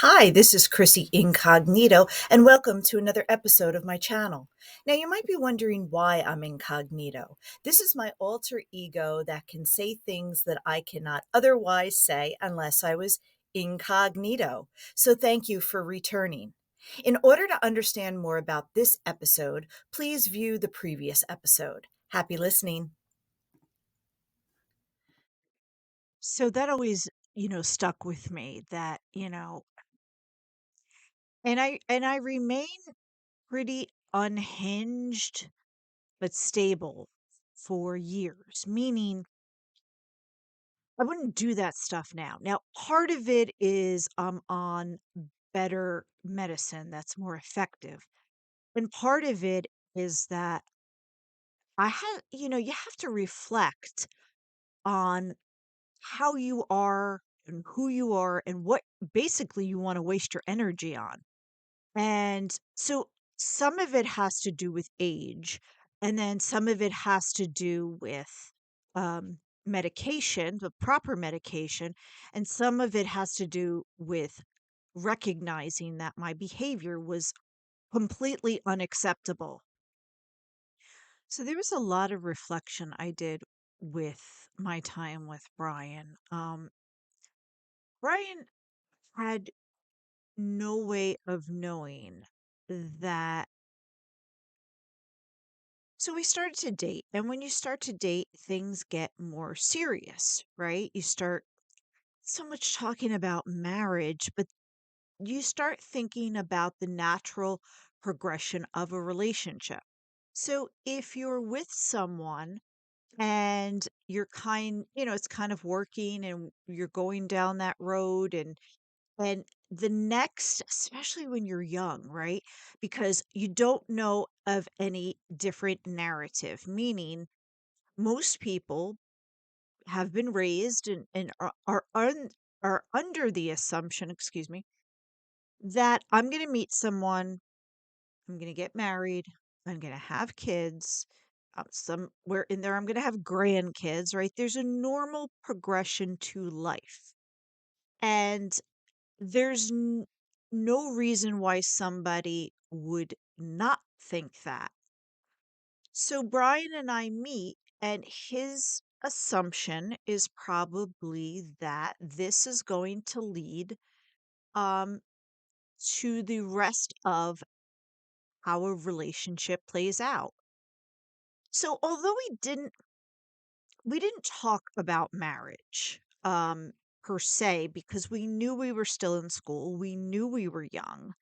Hi, this is Chrissy Incognito, and welcome to another episode of my channel. Now, you might be wondering why I'm incognito. This is my alter ego that can say things that I cannot otherwise say unless I was incognito. So, thank you for returning. In order to understand more about this episode, please view the previous episode. Happy listening. So that always, stuck with me that, and I remain pretty unhinged but stable for years, meaning I wouldn't do that stuff now. Now, part of it is I'm on better medicine that's more effective. And part of it is that you have to reflect on how you are and who you are and what basically you want to waste your energy on. And so some of it has to do with age, and then some of it has to do with medication, the proper medication, and some of it has to do with recognizing that my behavior was completely unacceptable. So there was a lot of reflection I did with my time with Brian. Brian had no way of knowing that. So we started to date. And when you start to date, things get more serious, right? You start so much talking about marriage, but you start thinking about the natural progression of a relationship. So if you're with someone and it's kind of working and you're going down that road and the next, especially when you're young, right? Because you don't know of any different narrative, meaning most people have been raised and are under the assumption, excuse me, that I'm going to meet someone, I'm going to get married, I'm going to have kids, somewhere in there, I'm going to have grandkids, right? There's a normal progression to life. And there's no reason why somebody would not think that. So Brian and I meet, and his assumption is probably that this is going to lead um, to the rest of how a relationship plays out. So although we didn't talk about marriage per se because we knew we were still in school, we knew we were young.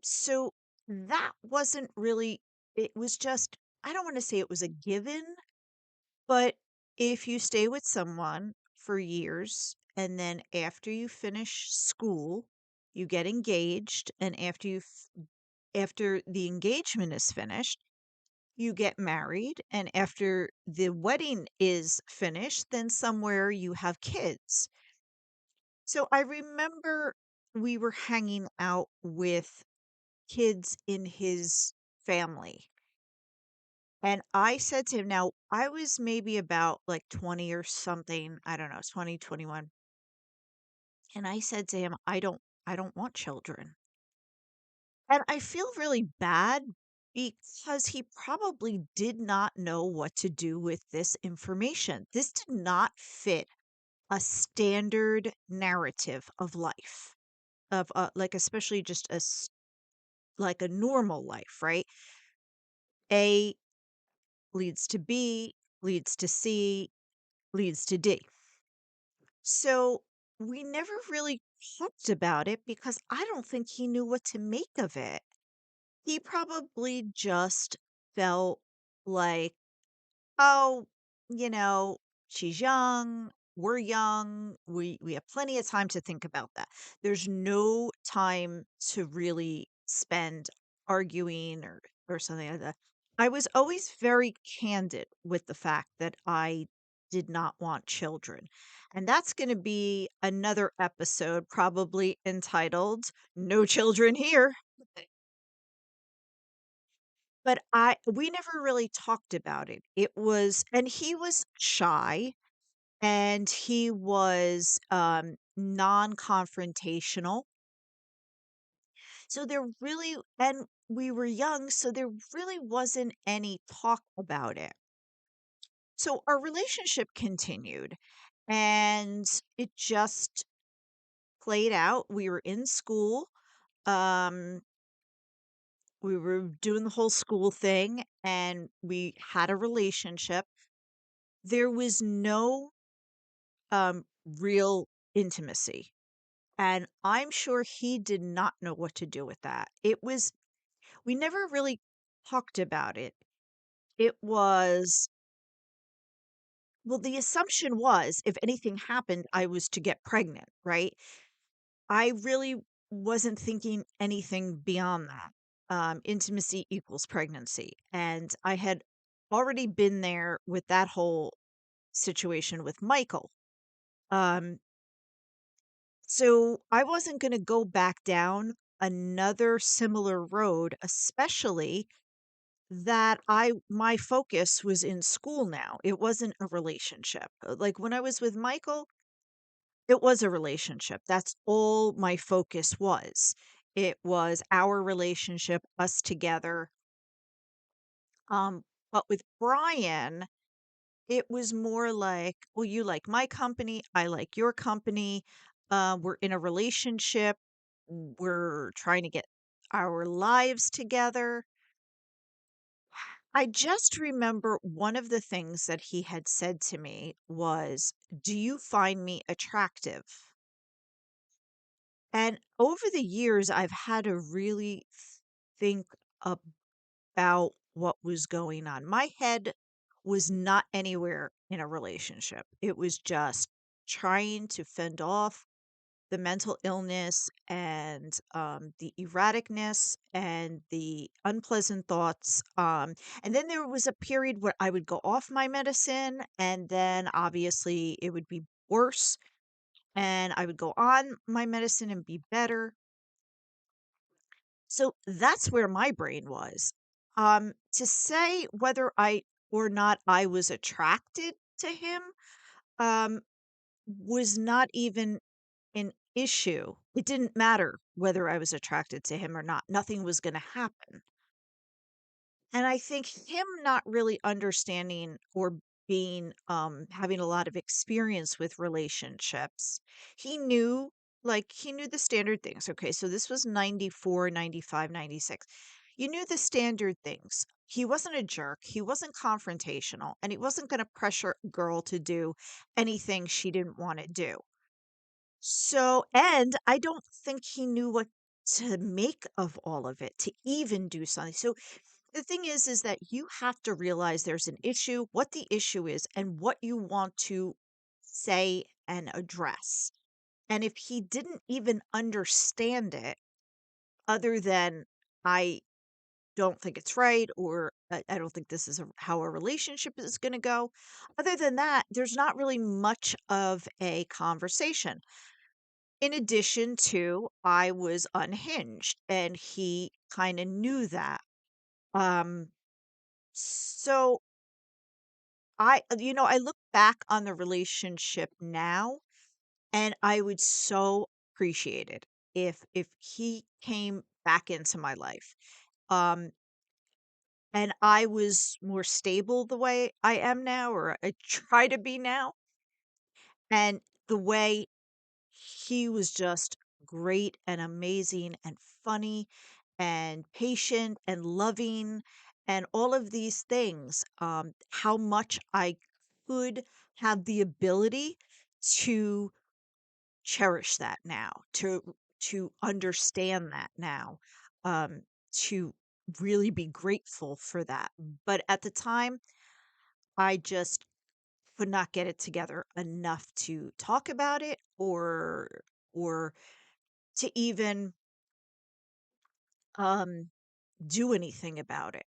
So that wasn't really, it was just, I don't want to say it was a given, but if you stay with someone for years and then after you finish school, you get engaged, and after the engagement is finished, you get married, and after the wedding is finished, then somewhere you have kids. So I remember we were hanging out with kids in his family. And I said to him, now I was maybe about like 20 or something, I don't know, 20, 21. And I said to him, I don't want children. And I feel really bad because he probably did not know what to do with this information. This did not fit a standard narrative of life, of like especially just like a normal life, right? A leads to B, leads to C, leads to D. So we never really talked about it because I don't think he knew what to make of it. He probably just felt like, oh, you know, she's young, we're young, we have plenty of time to think about that. There's no time to really spend arguing or something like that. I was always very candid with the fact that I did not want children. And that's going to be another episode probably entitled No Children Here. But I we never really talked about it. It was, and he was shy, and he was non-confrontational. So there really and we were young, so there really wasn't any talk about it. So our relationship continued and it just played out. We were in school. Um, we were doing the whole school thing and we had a relationship. There was no real intimacy. And I'm sure he did not know what to do with that. We never really talked about it. It was, well, the assumption was if anything happened, I was to get pregnant, right? I really wasn't thinking anything beyond that. Intimacy equals pregnancy. And I had already been there with that whole situation with Michael. Um, so I wasn't going to go back down another similar road, especially that my focus was in school now. It wasn't a relationship. Like when I was with Michael, it was a relationship. That's all my focus was. It was our relationship, us together. But with Brian, it was more like, well, you like my company, I like your company. We're in a relationship. We're trying to get our lives together. I just remember one of the things that he had said to me was, "Do you find me attractive?" And over the years, I've had to really think about what was going on. My head was not anywhere in a relationship. It was just trying to fend off the mental illness and the erraticness and the unpleasant thoughts. And then there was a period where I would go off my medicine, and then obviously it would be worse. And I would go on my medicine and be better. So that's where my brain was. To say whether I or not I was attracted to him um, was not even an issue. It didn't matter whether I was attracted to him or not. Nothing was going to happen. And I think him not really understanding or being having a lot of experience with relationships, he knew he knew the standard things. Okay, so this was 94, 95, 96. You knew the standard things. He wasn't a jerk, he wasn't confrontational, and he wasn't going to pressure a girl to do anything she didn't want to do. So, and I don't think he knew what to make of all of it to even do something. So the thing is that you have to realize there's an issue, what the issue is, and what you want to say and address. And if he didn't even understand it, other than I don't think it's right, or I don't think this is how a relationship is going to go, other than that, there's not really much of a conversation. In addition to, I was unhinged, and he kind of knew that. Um, so I look back on the relationship now and I would so appreciate it if he came back into my life. Um, and I was more stable the way I am now, or I try to be now. And the way he was just great and amazing and funny and patient and loving and all of these things. How much I could have the ability to cherish that now, to understand that now, to really be grateful for that. But at the time, I just could not get it together enough to talk about it or to even, um, do anything about it.